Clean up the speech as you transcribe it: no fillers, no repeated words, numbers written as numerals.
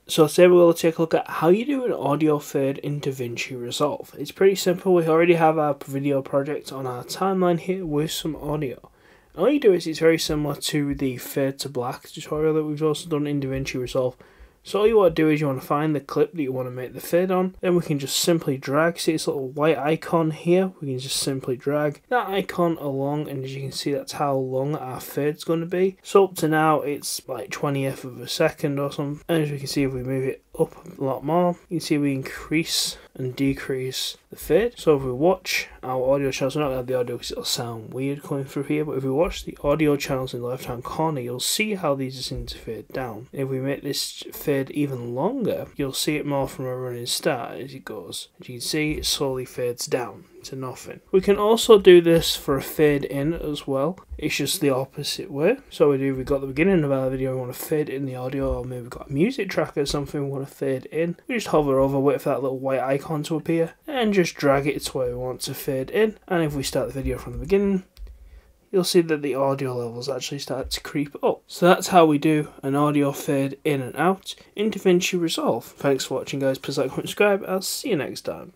So today we're going to take a look at how you do an audio fade in DaVinci Resolve. It's pretty simple. We already have our video project on our timeline here with some audio. All you do is it's very similar to the fade to black tutorial that we've also done in DaVinci Resolve. So all you want to do is you want to find the clip that you want to make the fade on. Then we can just simply drag. See this little white icon here? We can just simply drag that icon along, and as you can see, that's how long our fade's going to be. So up to now it's like 20th of a second or something. And as we can see, if we move it up a lot more, you can see we increase and decrease the fade. So if we watch our audio channels, we're not going to have the audio because it'll sound weird coming through here, but if we watch the audio channels in the left hand corner, you'll see how these seem to fade down. If we make this fade even longer, you'll see it more from a running start as it goes. As you can see, it slowly fades down to nothing. We can also do this for a fade in as well. It's just the opposite way. So we've got the beginning of our video, we want to fade in the audio, or maybe we've got a music track or something we want to fade in. We just hover over, wait for that little white icon to appear, and just drag it to where we want to fade in. And if we start the video from the beginning, you'll see that the audio levels actually start to creep up. So that's how we do an audio fade in and out in DaVinci Resolve. Thanks for watching, guys. Please like, comment, subscribe. I'll see you next time.